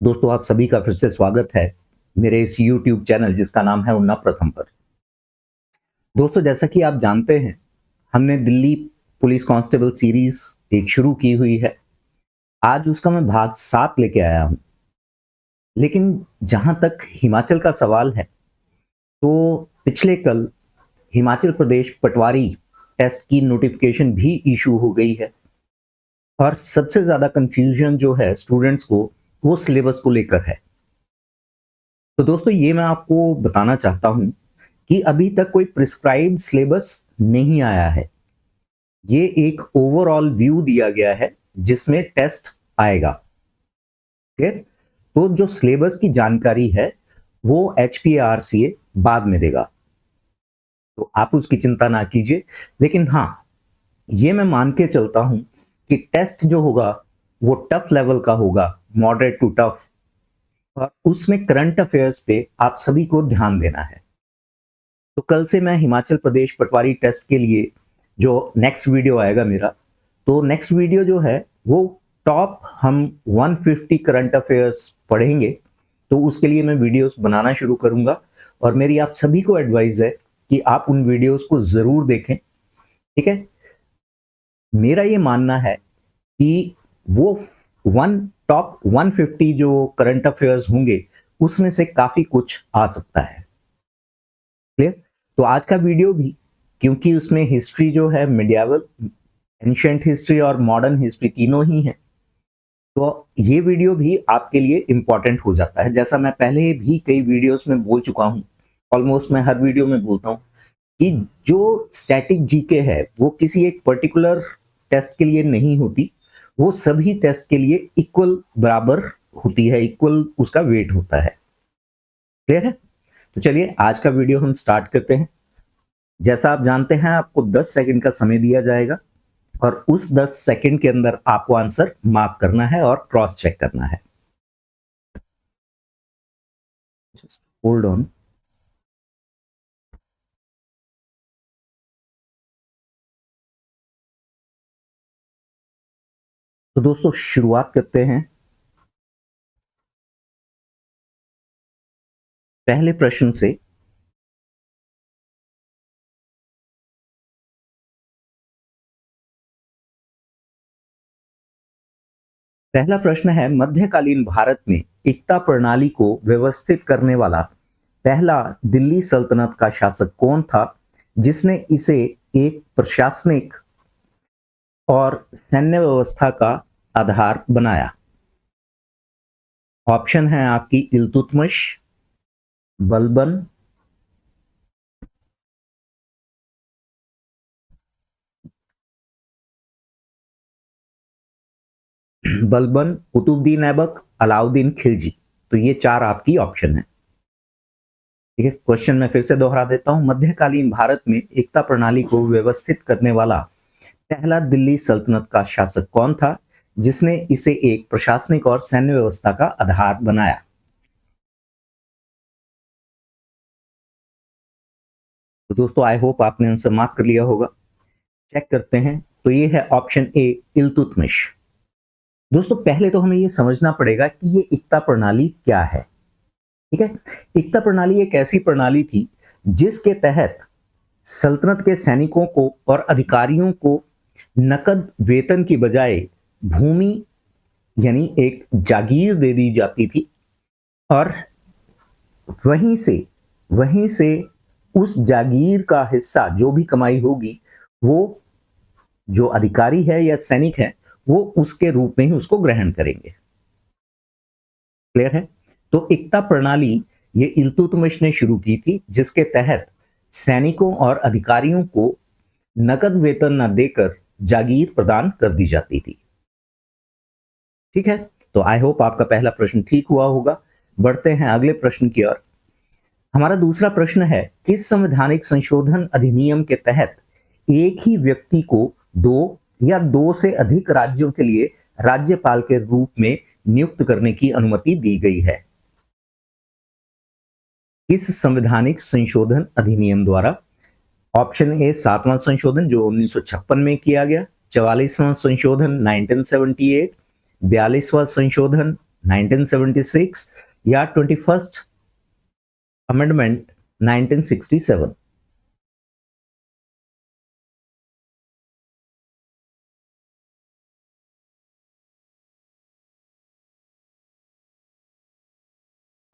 दोस्तों, आप सभी का फिर से स्वागत है मेरे इस YouTube चैनल जिसका नाम है उन्ना प्रथम पर। दोस्तों, जैसा कि आप जानते हैं, हमने दिल्ली पुलिस कांस्टेबल सीरीज एक शुरू की हुई है। आज उसका मैं भाग 7 लेके आया हूं। लेकिन जहां तक हिमाचल का सवाल है, तो पिछले कल हिमाचल प्रदेश पटवारी टेस्ट की नोटिफिकेशन भी इशू हो गई है। और सबसे ज्यादा कंफ्यूजन जो है स्टूडेंट्स को, वो सिलेबस को लेकर है। तो दोस्तों, ये मैं आपको बताना चाहता हूं कि अभी तक कोई प्रिस्क्राइब्ड सिलेबस नहीं आया है। ये एक ओवरऑल व्यू दिया गया है जिसमें टेस्ट आएगा। क्लियर? तो जो सिलेबस की जानकारी है वो HPRCA बाद में देगा, तो आप उसकी चिंता ना कीजिए। लेकिन हाँ, ये मैं मान के चलता हूं कि टेस्ट जो होगा वो टफ लेवल का होगा, मॉडरेट टू टफ। और उसमें करंट अफेयर्स पे आप सभी को ध्यान देना है। तो कल से मैं हिमाचल प्रदेश पटवारी टेस्ट के लिए जो नेक्स्ट वीडियो आएगा मेरा, तो नेक्स्ट वीडियो जो है वो टॉप हम 150 करंट अफेयर्स पढ़ेंगे। तो उसके लिए मैं वीडियोस बनाना शुरू करूंगा और मेरी आप सभी को एडवाइस है कि आप उन वीडियोस को जरूर देखें। ठीक है? मेरा ये मानना है कि वो टॉप 150 जो करंट अफेयर्स होंगे उसमें से काफी कुछ आ सकता है। क्लियर? तो आज का वीडियो भी, क्योंकि उसमें हिस्ट्री जो है मिडियावल, एंशिएंट हिस्ट्री और मॉडर्न हिस्ट्री तीनों ही है, तो ये वीडियो भी आपके लिए इंपॉर्टेंट हो जाता है। जैसा मैं पहले भी कई वीडियोस में बोल चुका हूं, ऑलमोस्ट मैं हर वीडियो में बोलता हूं कि जो स्टैटिक जीके है वो किसी एक पर्टिकुलर टेस्ट के लिए नहीं होती, वो सभी टेस्ट के लिए इक्वल बराबर होती है, इक्वल उसका वेट होता है। क्लियर है? तो चलिए आज का वीडियो हम स्टार्ट करते हैं। जैसा आप जानते हैं, आपको 10 सेकंड का समय दिया जाएगा और उस 10 सेकंड के अंदर आपको आंसर मार्क करना है और क्रॉस चेक करना है। Just hold on. तो दोस्तों, शुरुआत करते हैं पहले प्रश्न से। पहला प्रश्न है, मध्यकालीन भारत में एकता प्रणाली को व्यवस्थित करने वाला पहला दिल्ली सल्तनत का शासक कौन था जिसने इसे एक प्रशासनिक और सैन्य व्यवस्था का आधार बनाया? ऑप्शन है आपकी इल्तुतमिश, बलबन, बलबन, कुतुबुद्दीन ऐबक, अलाउद्दीन खिलजी। तो ये चार आपकी ऑप्शन है। ठीक है, क्वेश्चन मैं फिर से दोहरा देता हूं। मध्यकालीन भारत में एकता प्रणाली को व्यवस्थित करने वाला पहला दिल्ली सल्तनत का शासक कौन था जिसने इसे एक प्रशासनिक और सैन्य व्यवस्था का आधार बनाया? तो दोस्तों, आई होप आपने आंसर मार्क कर लिया होगा। चेक करते हैं। तो ये है ऑप्शन ए, इल्तुतमिश। दोस्तों, पहले तो हमें ये समझना पड़ेगा कि ये एकता प्रणाली क्या है। ठीक है? एकता प्रणाली एक ऐसी प्रणाली थी जिसके तहत सल्तनत के सैनिकों को और अधिकारियों को नकद वेतन की बजाय भूमि यानी एक जागीर दे दी जाती थी। और वहीं से उस जागीर का हिस्सा, जो भी कमाई होगी, वो जो अधिकारी है या सैनिक है वो उसके रूप में ही उसको ग्रहण करेंगे। क्लियर है? तो एकता प्रणाली ये इल्तुतमिश ने शुरू की थी, जिसके तहत सैनिकों और अधिकारियों को नकद वेतन न देकर जागीर प्रदान कर दी जाती थी। ठीक है? तो आई होप आपका पहला प्रश्न ठीक हुआ होगा। बढ़ते हैं अगले प्रश्न की ओर। हमारा दूसरा प्रश्न है, किस संवैधानिक संशोधन अधिनियम के तहत एक ही व्यक्ति को दो या दो से अधिक राज्यों के लिए राज्यपाल के रूप में नियुक्त करने की अनुमति दी गई है? इस संवैधानिक संशोधन अधिनियम द्वारा ऑप्शन ए, 7वां संशोधन जो 1956 में किया गया, 44वां संशोधन 1978, 42वां संशोधन 1976 या 21st अमेंडमेंट 1967?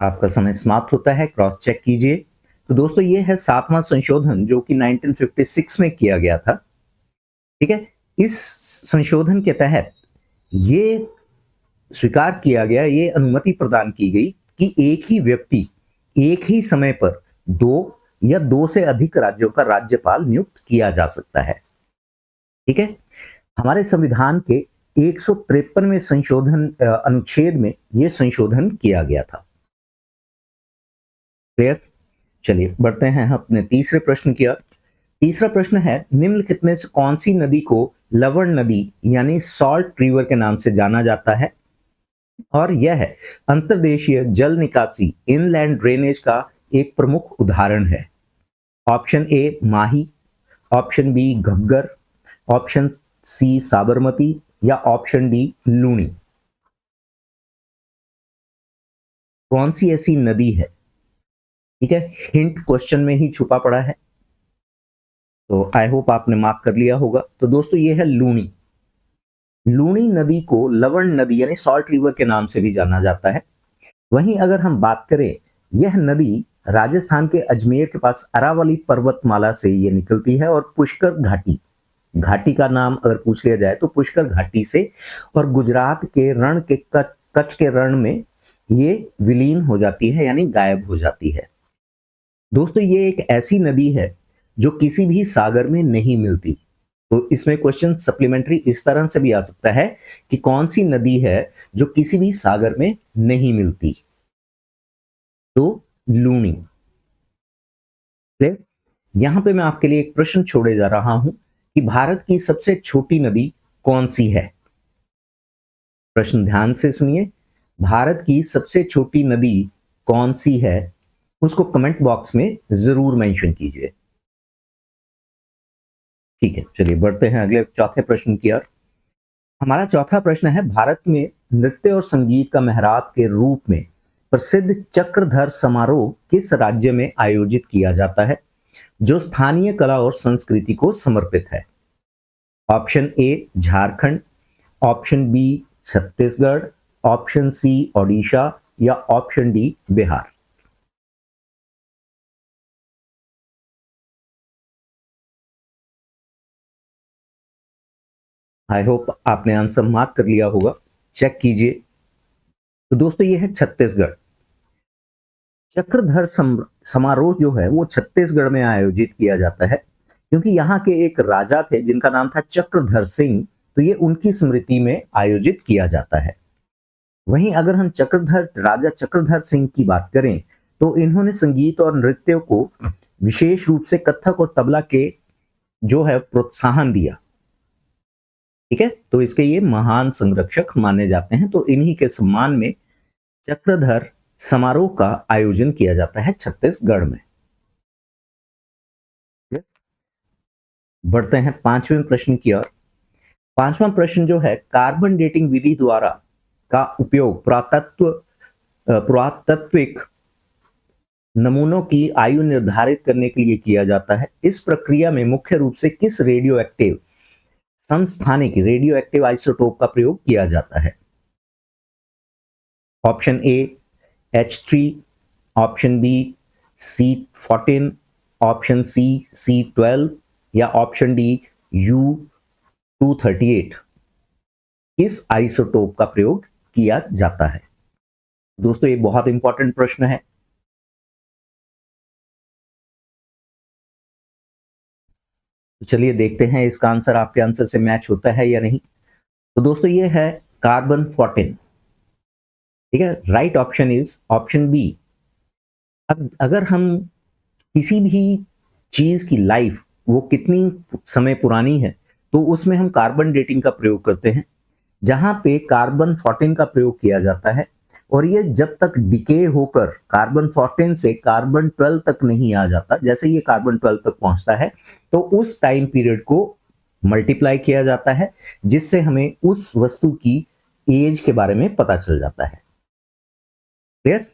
आपका समय समाप्त होता है, क्रॉस चेक कीजिए। तो दोस्तों ये है 7वां संशोधन जो कि 1956 में किया गया था। ठीक है, इस संशोधन के तहत ये स्वीकार किया गया, ये अनुमति प्रदान की गई कि एक ही व्यक्ति एक ही समय पर 2 या 2 से अधिक राज्यों का राज्यपाल नियुक्त किया जा सकता है। ठीक है, हमारे संविधान के 153वें संशोधन अनुच्छेद में यह संशोधन किया गया था। क्लियर? चलिए बढ़ते हैं अपने तीसरे प्रश्न की ओर। तीसरा प्रश्न है, निम्नलिखित में से कौन सी नदी को लवण नदी यानी सॉल्ट रिवर के नाम से जाना जाता है? और यह है अंतर्देशीय जल निकासी इनलैंड ड्रेनेज का एक प्रमुख उदाहरण है। Option A Mahi, option B Ghaggar, option C Sabarmati या ऑप्शन डी लूणी। कौन सी ऐसी नदी है? ठीक है, हिंट क्वेश्चन में ही छुपा पड़ा है, तो आई होप आपने मार्क कर लिया होगा। तो दोस्तों ये है लूणी। लूणी नदी को लवण नदी यानी सॉल्ट रिवर के नाम से भी जाना जाता है। वहीं अगर हम बात करें, यह नदी राजस्थान के अजमेर के पास अरावली पर्वतमाला से ये निकलती है और पुष्कर घाटी का नाम अगर पूछ लिया जाए तो पुष्कर घाटी से, और गुजरात के रण के कच्छ के रण में ये विलीन हो जाती है यानी गायब हो जाती है। दोस्तों ये एक ऐसी नदी है जो किसी भी सागर में नहीं मिलती। तो इसमें क्वेश्चन सप्लीमेंट्री इस तरह से भी आ सकता है कि कौन सी नदी है जो किसी भी सागर में नहीं मिलती? तो लूणी। यहां पे मैं आपके लिए एक प्रश्न छोड़े जा रहा हूं कि भारत की सबसे छोटी नदी कौन सी है? प्रश्न ध्यान से सुनिए, भारत की सबसे छोटी नदी कौन सी है, उसको कमेंट बॉक्स में जरूर मेंशन कीजिए। ठीक है, चलिए बढ़ते हैं अगले चौथे प्रश्न की ओर। हमारा चौथा प्रश्न है, भारत में नृत्य और संगीत का मेहराब के रूप में प्रसिद्ध चक्रधर समारोह किस राज्य में आयोजित किया जाता है जो स्थानीय कला और संस्कृति को समर्पित है? Option A Jharkhand, option B Chhattisgarh, option C Odisha या option D Bihar. I hope आपने आंसर मार्क कर लिया होगा, चेक कीजिए। तो दोस्तों ये है छत्तीसगढ़। चक्रधर समारोह जो है वो छत्तीसगढ़ में आयोजित किया जाता है क्योंकि यहाँ के एक राजा थे जिनका नाम था चक्रधर सिंह, तो ये उनकी स्मृति में आयोजित किया जाता है। वहीं अगर हम राजा चक्रधर सिंह की बात करें तो इन्होंने संगीत और नृत्य को विशेष रूप से कथक और तबला के जो है प्रोत्साहन दिया। ठीक है, तो इसके ये महान संरक्षक माने जाते हैं। तो इन्हीं के सम्मान में चक्रधर समारोह का आयोजन किया जाता है छत्तीसगढ़ में। बढ़ते हैं पांचवें प्रश्न की ओर। पांचवा प्रश्न जो है, कार्बन डेटिंग विधि द्वारा का उपयोग पुरातात्विक नमूनों की आयु निर्धारित करने के लिए किया जाता है। इस प्रक्रिया में मुख्य रूप से किस रेडियो एक्टिव समस्थानिक रेडियो एक्टिव आइसोटोप का प्रयोग किया जाता है? Option A H3, option B C14, option C C12 या ऑप्शन डी U238। किस आइसोटोप का प्रयोग किया जाता है? दोस्तों ये बहुत इंपॉर्टेंट प्रश्न है। चलिए देखते हैं इसका आंसर आपके आंसर से मैच होता है या नहीं। तो दोस्तों ये है कार्बन 14। ठीक है, right option is option B. अब अगर हम किसी भी चीज की लाइफ वो कितनी समय पुरानी है तो उसमें हम कार्बन डेटिंग का प्रयोग करते हैं, जहां पे कार्बन 14 का प्रयोग किया जाता है और ये जब तक डिके होकर कार्बन 14 से कार्बन 12 तक नहीं आ जाता, जैसे ये कार्बन 12 तक पहुंचता है तो उस टाइम पीरियड को मल्टीप्लाई किया जाता है, जिससे हमें उस वस्तु की एज के बारे में पता चल जाता है। Clear?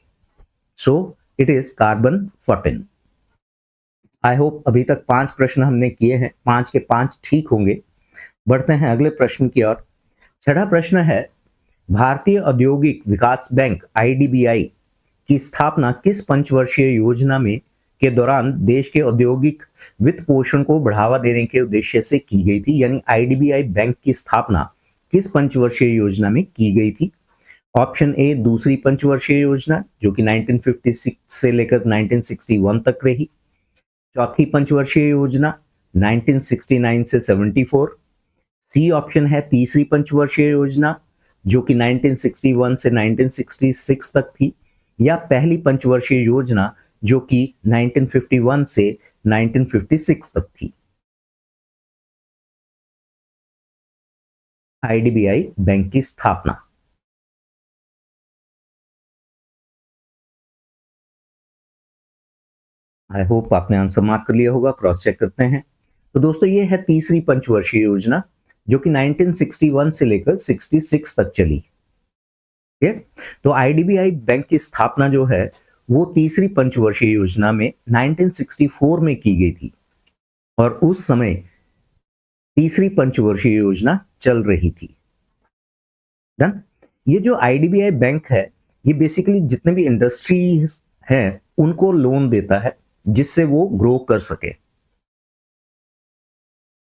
So it is carbon 14। I hope अभी तक 5 प्रश्न हमने किए हैं, 5 के 5 ठीक होंगे। बढ़ते हैं अगले प्रश्न की ओर। छठा प्रश्न है, भारतीय औद्योगिक विकास बैंक आईडीबीआई की स्थापना किस पंचवर्षीय योजना में के दौरान देश के औद्योगिक वित्त पोषण को बढ़ावा देने के उद्देश्य से की गई थी? यानी आईडीबीआई बैंक की स्थापना किस पंचवर्षीय योजना में की गई थी? ऑप्शन ए दूसरी पंचवर्षीय योजना जो कि 1956 से लेकर 1961 तक रही। चौथी पंचवर्षीय योजना 1969 से 74। सी ऑप्शन है तीसरी पंचवर्षीय योजना जो कि 1961 से 1966 तक थी, या पहली पंचवर्षीय योजना जो कि 1951 से 1956 तक थी। आईडीबीआई बैंक की स्थापना। आई होप आपने आंसर मार्क कर लिया होगा, क्रॉस चेक करते हैं। तो दोस्तों ये है तीसरी पंचवर्षीय योजना जो कि 1961 से लेकर 66 तक चली। ठीक, तो आईडीबीआई बैंक की स्थापना जो है वो तीसरी पंचवर्षीय योजना में 1964 में की गई थी और उस समय तीसरी पंचवर्षीय योजना चल रही थी। डन। ये जो आईडीबीआई बैंक है ये बेसिकली जितने भी इंडस्ट्रीज हैं उनको लोन देता है जिससे वो ग्रो कर सके।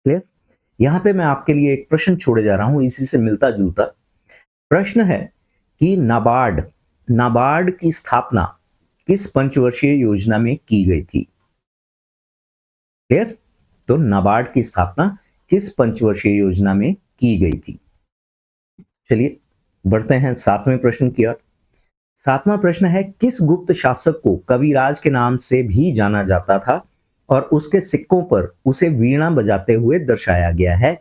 क्लियर? यहां पे मैं आपके लिए एक प्रश्न छोड़े जा रहा हूं, इसी से मिलता जुलता प्रश्न है कि नाबार्ड की स्थापना किस पंचवर्षीय योजना में की गई थी? क्लियर? तो नाबार्ड की स्थापना किस पंचवर्षीय योजना में की गई थी? चलिए बढ़ते हैं 7वें प्रश्न की ओर। 7वां प्रश्न है, किस गुप्त शासक को कविराज के नाम से भी जाना जाता था और उसके सिक्कों पर उसे वीणा बजाते हुए दर्शाया गया है,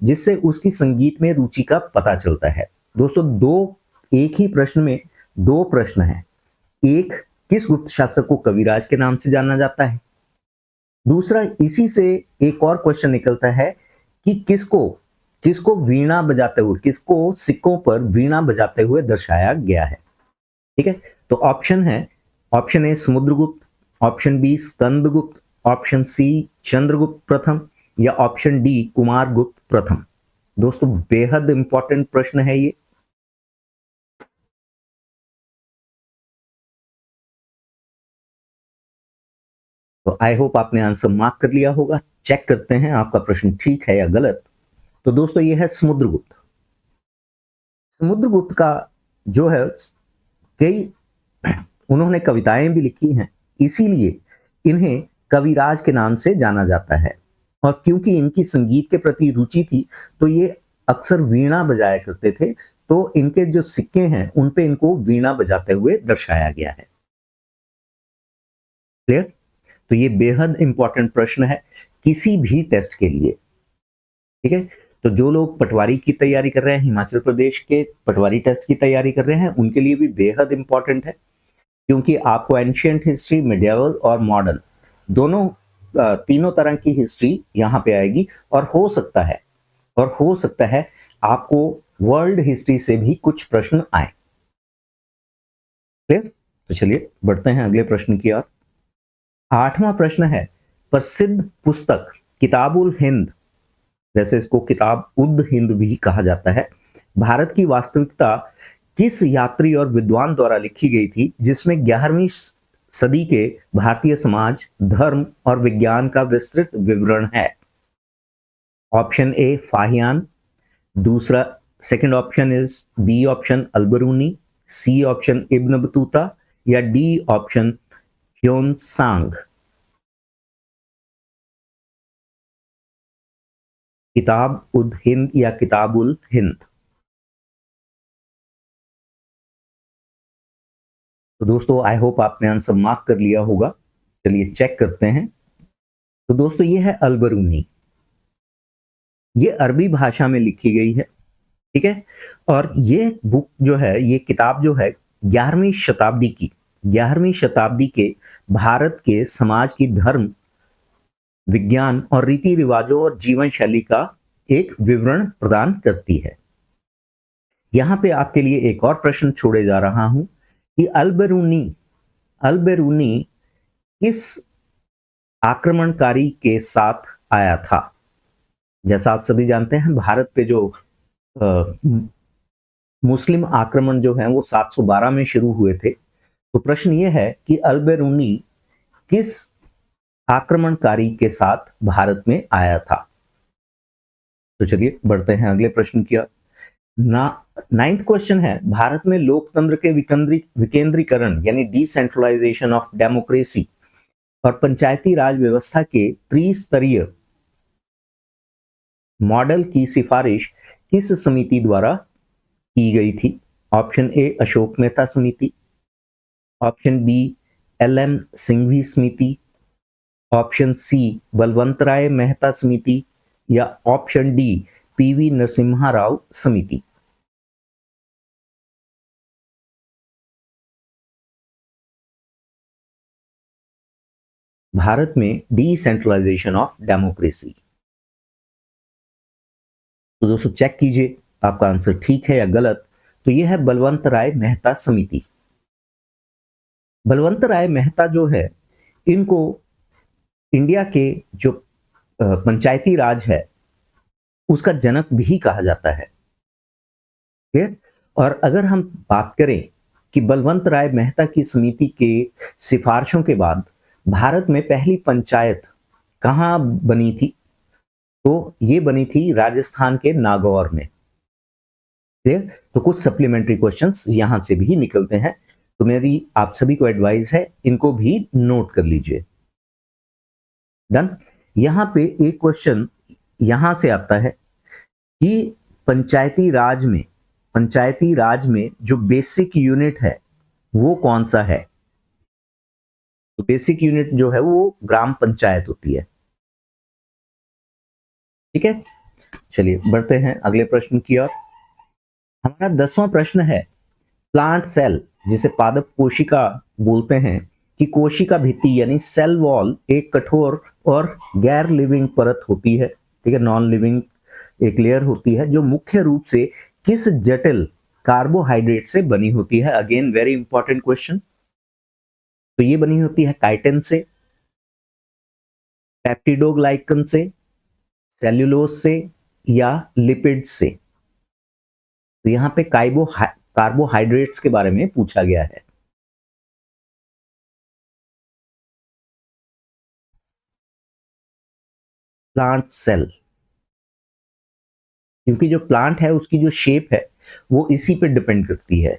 जिससे उसकी संगीत में रुचि का पता चलता है? दोस्तों एक ही प्रश्न में 2 प्रश्न हैं। एक, किस गुप्त शासक को कविराज के नाम से जाना जाता है? दूसरा, इसी से एक और क्वेश्चन निकलता है कि किसको वीणा बजाते हुए, किसको सिक्कों पर वीणा बजाते हुए दर्शाया गया है? ठीक है, तो option A Samudragupta, option B Skandagupta, option C Chandragupta प्रथम, या ऑप्शन डी कुमारगुप्त प्रथम। दोस्तों बेहद इंपॉर्टेंट प्रश्न है ये। तो आई होप आपने आंसर मार्क कर लिया होगा। चेक करते हैं आपका प्रश्न ठीक है या गलत। तो दोस्तों ये है समुद्रगुप्त। समुद्रगुप्त का जो है कई उन्होंने कविताएं भी लिखी हैं, इसीलिए इन्हें कविराज के नाम से जाना जाता है। और क्योंकि इनकी संगीत के प्रति रुचि थी तो ये अक्सर वीणा बजाया करते थे, तो इनके जो सिक्के हैं उन पे इनको वीणा बजाते हुए दर्शाया गया है। क्लियर? तो ये बेहद इंपॉर्टेंट प्रश्न है किसी भी टेस्ट के लिए। ठीक है, तो जो लोग पटवारी की तैयारी कर रहे हैं, हिमाचल प्रदेश के पटवारी टेस्ट की तैयारी कर रहे हैं, उनके लिए भी बेहद इंपॉर्टेंट है, क्योंकि आपको एंशियंट हिस्ट्री, मिडिएवल और मॉडर्न दोनों तीनों तरह की हिस्ट्री यहाँ पे आएगी। और हो सकता है आपको वर्ल्ड हिस्ट्री से भी कुछ प्रश्न आए। क्लियर? तो चलिए बढ़ते हैं अगले प्रश्न की ओर। 8वां प्रश्न है, प्रसिद्ध पुस्तक किताबुल हिंद, वैसे इसको किताब उद हिंद भी कहा जाता है, भारत की वास्तविकता किस यात्री और विद्वान द्वारा लिखी गई थी, जिसमें 11वीं सदी के भारतीय समाज, धर्म और विज्ञान का विस्तृत विवरण है? ऑप्शन ए फाहियान, दूसरा second option is B option Alberuni, C option Ibn Battuta, या डी ऑप्शन ह्योन सांग। किताब उद हिंद या किताबुल हिंद। तो दोस्तों आई होप आपने आंसर मार्क कर लिया होगा। चलिए चेक करते हैं। तो दोस्तों ये है अलबरूनी। ये अरबी भाषा में लिखी गई है। ठीक है, और ये बुक जो है, ये किताब जो है 11वीं शताब्दी के भारत के समाज की धर्म, विज्ञान और रीति रिवाजों और जीवन शैली का एक विवरण प्रदान करती है। यहां पे आपके लिए एक और प्रश्न छोड़े जा रहा हूं कि अल बेरूनी किस आक्रमणकारी के साथ आया था। जैसा आप सभी जानते हैं, भारत पे जो मुस्लिम आक्रमण जो है वो 712 में शुरू हुए थे। तो प्रश्न ये है कि अल बेरूनी किस आक्रमणकारी के साथ भारत में आया था। तो चलिए बढ़ते हैं अगले प्रश्न की ओर। नाइन्थ क्वेश्चन है, भारत में लोकतंत्र के विकेंद्रीकरण यानी डिसेंट्रलाइजेशन ऑफ डेमोक्रेसी और पंचायती राज व्यवस्था के त्रिस्तरीय मॉडल की सिफारिश किस समिति द्वारा की गई थी। ऑप्शन ए अशोक मेहता समिति, ऑप्शन बी एल.एम. सिंघवी समिति, ऑप्शन सी बलवंत राय मेहता समिति या option D PV Narasimha Rao समिति। भारत में डिसेंट्रलाइजेशन ऑफ डेमोक्रेसी। तो दोस्तों चेक कीजिए आपका आंसर ठीक है या गलत। तो यह है बलवंत राय मेहता समिति। बलवंत राय मेहता जो है, इनको इंडिया के जो पंचायती राज है उसका जनक भी कहा जाता है। ठीक। और अगर हम बात करें कि बलवंत राय मेहता की समिति के सिफारिशों के बाद भारत में पहली पंचायत कहाँ बनी थी, तो ये बनी थी राजस्थान के नागौर में। तो कुछ सप्लीमेंट्री क्वेश्चंस यहां से भी निकलते हैं, तो मेरी आप सभी को एडवाइस है इनको भी नोट कर लीजिए। डन। यहां पे एक क्वेश्चन यहां से आता है कि पंचायती राज में जो बेसिक यूनिट है वो कौन सा है। तो बेसिक यूनिट जो है वो ग्राम पंचायत होती है। ठीक है, चलिए बढ़ते हैं अगले प्रश्न की ओर। हमारा 10वां प्रश्न है, प्लांट सेल जिसे पादप कोशिका बोलते हैं कि कोशिका भित्ति यानी सेल वॉल एक कठोर और गैर लिविंग परत होती है। ठीक है, नॉन लिविंग एक लेयर होती है जो मुख्य रूप से किस जटिल कार्बोहाइड्रेट से बनी होती है। Again very important question. तो ये बनी होती है काइटिन से, पेप्टिडोग्लाइकन से, सेल्यूलोज से या लिपिड से। तो यहां पे कार्बोहाइड्रेट्स के बारे में पूछा गया है। प्लांट सेल, क्योंकि जो प्लांट है उसकी जो शेप है वो इसी पे डिपेंड करती है।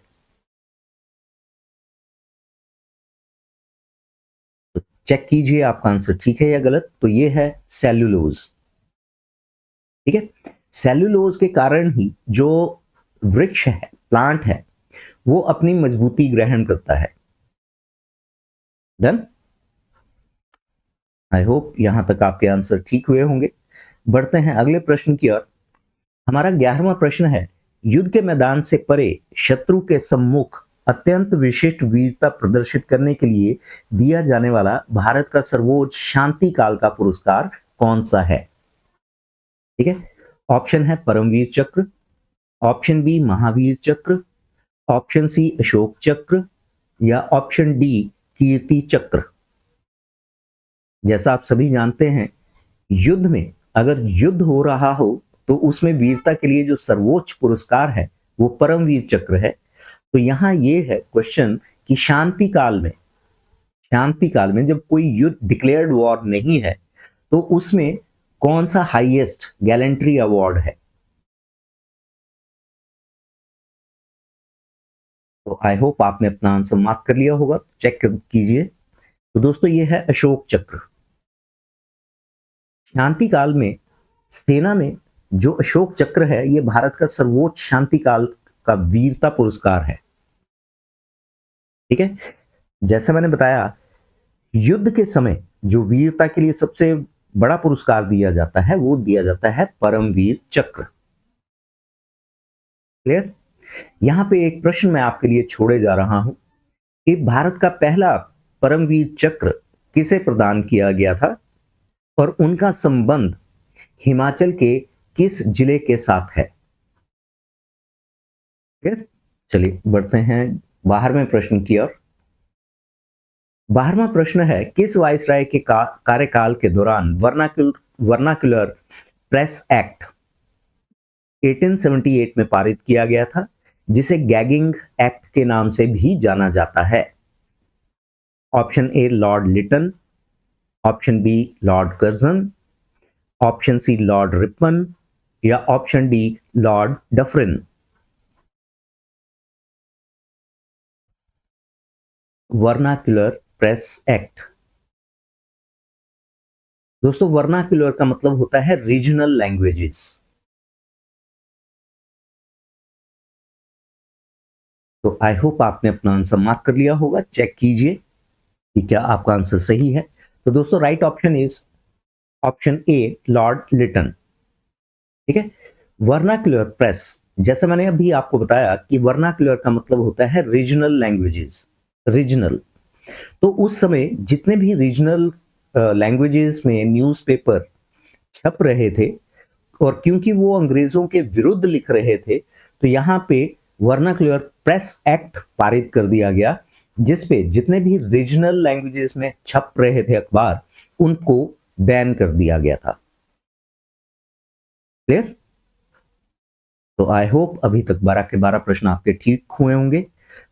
तो चेक कीजिए आपका आंसर ठीक है या गलत। तो ये है सेल्यूलोज। ठीक है, सेल्यूलोज के कारण ही जो वृक्ष है, प्लांट है, वो अपनी मजबूती ग्रहण करता है। डन। आई होप यहां तक आपके आंसर ठीक हुए होंगे। बढ़ते हैं अगले प्रश्न की ओर। हमारा 11वां प्रश्न है, युद्ध के मैदान से परे शत्रु के सम्मुख अत्यंत विशिष्ट वीरता प्रदर्शित करने के लिए दिया जाने वाला भारत का सर्वोच्च शांति काल का पुरस्कार कौन सा है। ठीक है, ऑप्शन है परमवीर चक्र, ऑप्शन बी महावीर चक्र, ऑप्शन सी अशोक चक्र या ऑप्शन डी कीर्ति चक्र। जैसा आप सभी जानते हैं, युद्ध में अगर युद्ध हो रहा हो तो उसमें वीरता के लिए जो सर्वोच्च पुरस्कार है वो परमवीर चक्र है। तो यहां ये है क्वेश्चन कि शांति काल में जब कोई युद्ध डिक्लेयर्ड वॉर नहीं है तो उसमें कौन सा हाईएस्ट गैलेंट्री अवार्ड है। तो आई होप आपने अपना आंसर मार्क कर लिया होगा, चेक कीजिए। तो दोस्तों ये है अशोक चक्र। शांति काल में सेना में जो अशोक चक्र है ये भारत का सर्वोच्च शांति काल का वीरता पुरस्कार है। ठीक है, जैसे मैंने बताया, युद्ध के समय जो वीरता के लिए सबसे बड़ा पुरस्कार दिया जाता है वो दिया जाता है परमवीर चक्र। क्लियर। यहां पे एक प्रश्न मैं आपके लिए छोड़े जा रहा हूं कि भारत का पहला परमवीर चक्र किसे प्रदान किया गया था और उनका संबंध हिमाचल के किस जिले के साथ है। चलिए बढ़ते हैं 12वें प्रश्न की ओर। 12वां प्रश्न है, किस वायसराय के कार्यकाल के दौरान वर्नाक्युलर प्रेस एक्ट 1878 में पारित किया गया था, जिसे गैगिंग एक्ट के नाम से भी जाना जाता है? Option A Lord Lytton, option B Lord Curzon, option C Lord Ripon या option D Lord Dufferin. Vernacular press act. दोस्तों, वर्नाक्युलर का मतलब होता है रीजनल लैंग्वेजेस। तो आई होप आपने अपना आंसर मार्क कर लिया होगा। चेक कीजिए कि क्या आपका आंसर सही है। तो दोस्तों, right option is option A Lord Lytton. ठीक है। वर्नाक्युलर प्रेस, जैसे मैंने अभी आपको बताया कि वर्नाक्युलर का मतलब होता है रीजनल लैंग्वेजेस। रीजनल, तो उस समय जितने भी रीजनल लैंग्वेजेस में न्यूज़पेपर छप रहे थे, और क्योंकि वो अंग्रेजों के विरुद्ध लिख रहे थे, तो यहाँ पे वर्नाक्युलर प्रेस एक्ट पारित कर दिया गया, जिसपे जितने भी रीजनल लैंग्वेजेस में छप रहे थे अखबार, उनको बैन कर दिया गया था। क्लियर? तो आई होप अभी तक 12 के 12 प्रश्न आपके ठीक हुए होंगे।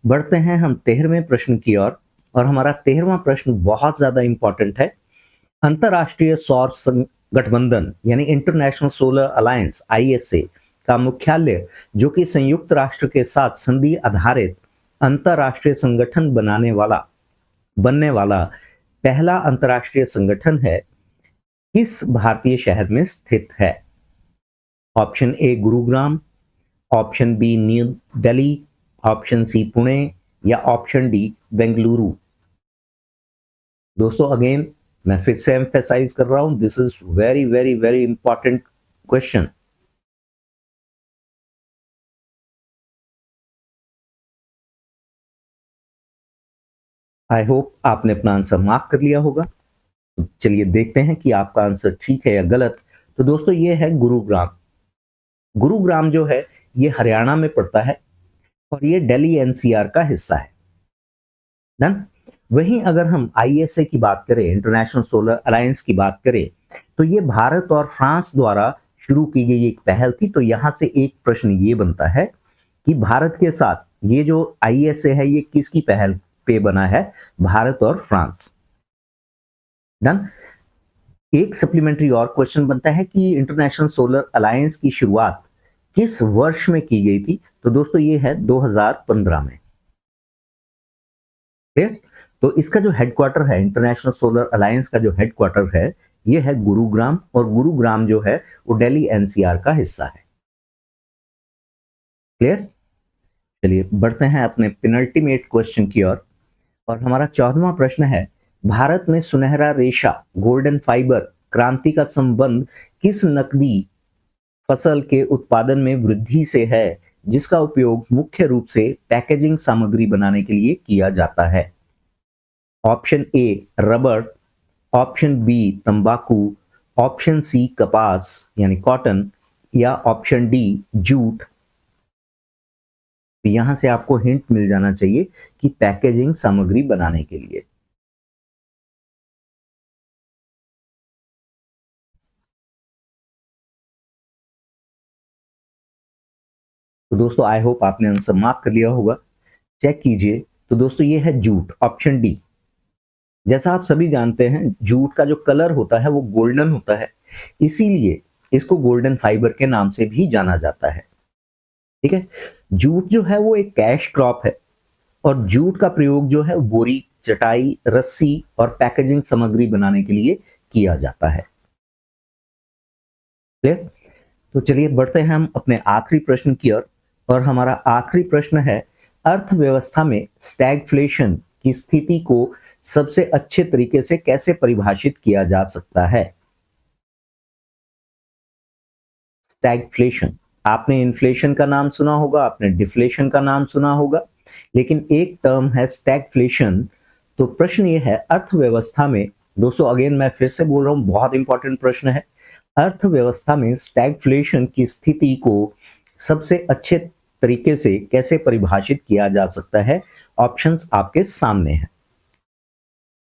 बढ़ते हैं हम 13वें प्रश्न की ओर, और हमारा 13वां प्रश्न बहुत ज्यादा इंपॉर्टेंट है। अंतरराष्ट्रीय सौर गठबंधन यानी इंटरनेशनल सोलर अलायंस ISA का मुख्यालय, जो कि संयुक्त राष्ट्र के साथ संधि आधारित अंतरराष्ट्रीय संगठन बनने वाला पहला अंतरराष्ट्रीय संगठन है, किस भारतीय शहर में स्थित है? Option A Gurugram, option B New Delhi, option C Pune या ऑप्शन डी बेंगलुरु। दोस्तों, अगेन मैं फिर से एम्फेसाइज कर रहा हूं, this is very very very important question. I hope आपने अपना आंसर मार्क कर लिया होगा। तो चलिए देखते हैं कि आपका आंसर ठीक है या गलत। तो दोस्तों, ये है गुरुग्राम। गुरुग्राम जो है ये हरियाणा में पड़ता है, और ये दिल्ली NCR का हिस्सा है। डन। वहीं अगर हम ISA की बात करें, इंटरनेशनल सोलर अलायंस की बात करें, तो ये भारत और फ्रांस द्वारा शुरू की गई एक पहल थी। तो यहां से एक प्रश्न ये बनता है कि भारत के साथ ये जो ISA है, ये किसकी पहल पे बना है? भारत और फ्रांस। डन। एक सप्लीमेंट्री और क्वेश्चन बनता है कि इंटरनेशनल सोलर अलायंस की शुरुआत किस वर्ष में की गई थी? तो दोस्तों, ये है 2015 में। ठीक। तो इसका जो हेडक्वार्टर है, इंटरनेशनल सोलर अलायंस का जो हेडक्वार्टर है, ये है गुरुग्राम, और गुरुग्राम जो है वो दिल्ली NCR का हिस्सा है। क्लियर? चलिए बढ़ते हैं अपने पेनल्टीमेट क्वेश्चन की ओर, और हमारा 14वां प्रश्न है, भारत में सुनहरा रेशा गोल्डन फाइबर क्रांति का संबंध किस नकदी फसल के उत्पादन में वृद्धि से है, जिसका उपयोग मुख्य रूप से पैकेजिंग सामग्री बनाने के लिए किया जाता है? Option A rubber, option B तंबाकू, ऑप्शन सी कपास यानी कॉटन, या ऑप्शन डी जूट। तो यहां से आपको हिंट मिल जाना चाहिए कि पैकेजिंग सामग्री बनाने के लिए। तो दोस्तों, आई होप आपने आंसर मार्क कर लिया होगा। चेक कीजिए। तो दोस्तों, ये है जूट, ऑप्शन डी। जैसा आप सभी जानते हैं, जूट का जो कलर होता है वो गोल्डन होता है, इसीलिए इसको गोल्डन फाइबर के नाम से भी जाना जाता है। ठीक है। जूट जो है वो एक कैश क्रॉप है, और जूट का प्रयोग जो है बोरी, चटाई, रस्सी और पैकेजिंग सामग्री बनाने के लिए किया जाता है। क्लियर? तो चलिए बढ़ते हैं हम अपने आखिरी प्रश्न की ओर, और हमारा आखिरी प्रश्न है, अर्थव्यवस्था में स्टैगफ्लेशन की स्थिति को सबसे अच्छे तरीके से कैसे परिभाषित किया जा सकता है? स्टैगफ्लेशन, आपने इन्फ्लेशन का नाम सुना होगा, आपने डिफ्लेशन का नाम सुना होगा, लेकिन एक टर्म है स्टैगफ्लेशन। तो प्रश्न ये है, अर्थव्यवस्था में, दोस्तों अगेन मैं फिर से बोल रहा हूं, बहुत इंपॉर्टेंट प्रश्न है, अर्थव्यवस्था में स्टैगफ्लेशन की स्थिति को सबसे अच्छे तरीके से कैसे परिभाषित किया जा सकता है, ऑप्शंस आपके सामने हैं।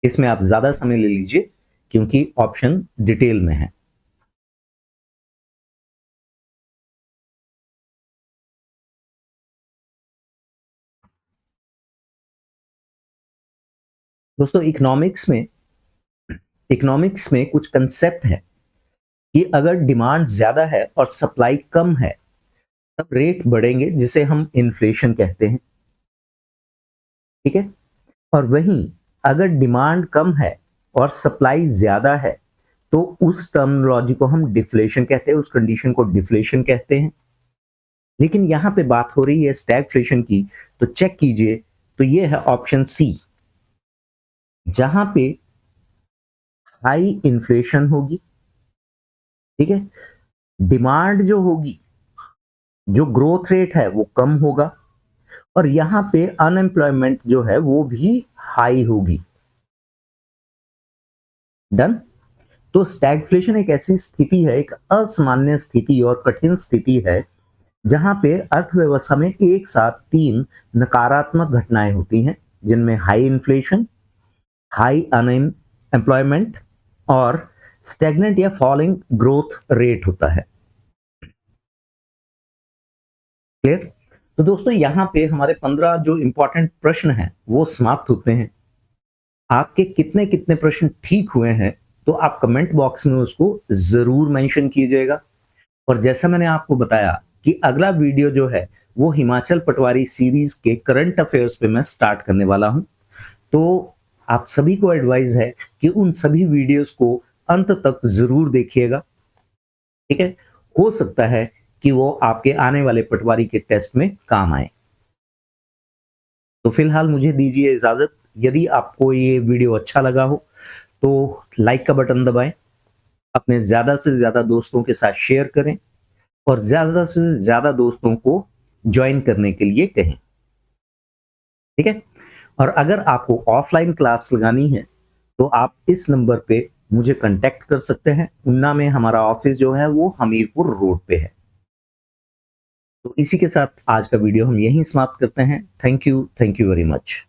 इसमें आप ज्यादा समय ले लीजिए क्योंकि ऑप्शन डिटेल में है। दोस्तों, इकोनॉमिक्स में कुछ कंसेप्ट है कि अगर डिमांड ज्यादा है और सप्लाई कम है तब रेट बढ़ेंगे, जिसे हम इन्फ्लेशन कहते हैं। ठीक है। और वहीं अगर डिमांड कम है और सप्लाई ज्यादा है तो उस टर्मिनोलॉजी को हम डिफ्लेशन कहते हैं, उस कंडीशन को डिफ्लेशन कहते हैं। लेकिन यहां पे बात हो रही है स्टैगफ्लेशन की, तो चेक कीजिए, तो ये है ऑप्शन सी, जहां पे हाई इन्फ्लेशन होगी। ठीक है। डिमांड जो होगी, जो ग्रोथ रेट है वो कम होगा, और यहां पे अनएम्प्लॉयमेंट जो है वो भी हाई होगी। डन। तो स्टैगफ्लेशन एक ऐसी स्थिति है, एक असामान्य स्थिति और कठिन स्थिति है, जहां पे अर्थव्यवस्था में एक साथ 3 नकारात्मक घटनाएं होती हैं, जिनमें हाई इन्फ्लेशन, हाई अनएम्प्लॉयमेंट और स्टैग्नेंट या फॉलिंग ग्रोथ रेट होता है। क्लियर। तो दोस्तों, यहां पे हमारे 15 जो इंपॉर्टेंट प्रश्न हैं वो समाप्त होते हैं। आपके कितने कितने प्रश्न ठीक हुए हैं तो आप कमेंट बॉक्स में उसको जरूर मेंशन कीजिएगा। और जैसा मैंने आपको बताया कि अगला वीडियो जो है वो हिमाचल पटवारी सीरीज के करंट अफेयर्स पे मैं स्टार्ट करने वाला हूं। तो आप सभी को एडवाइस है कि उन सभी वीडियोस को अंत तक जरूर देखिएगा। ठीक है। हो सकता है कि वो आपके आने वाले पटवारी के टेस्ट में काम आए। तो फिलहाल मुझे दीजिए इजाजत। यदि आपको ये वीडियो अच्छा लगा हो तो लाइक का बटन दबाएं, अपने ज्यादा से ज्यादा दोस्तों के साथ शेयर करें और ज्यादा से ज्यादा दोस्तों को ज्वाइन करने के लिए कहें। ठीक है। और अगर आपको ऑफलाइन क्लास लगानी है तो आप इस नंबर पे मुझे कांटेक्ट कर सकते हैं। ऊना में हमारा ऑफिस जो है वो हमीरपुर रोड पे है। तो इसी के साथ आज का वीडियो हम यहीं समाप्त करते हैं। Thank you very much.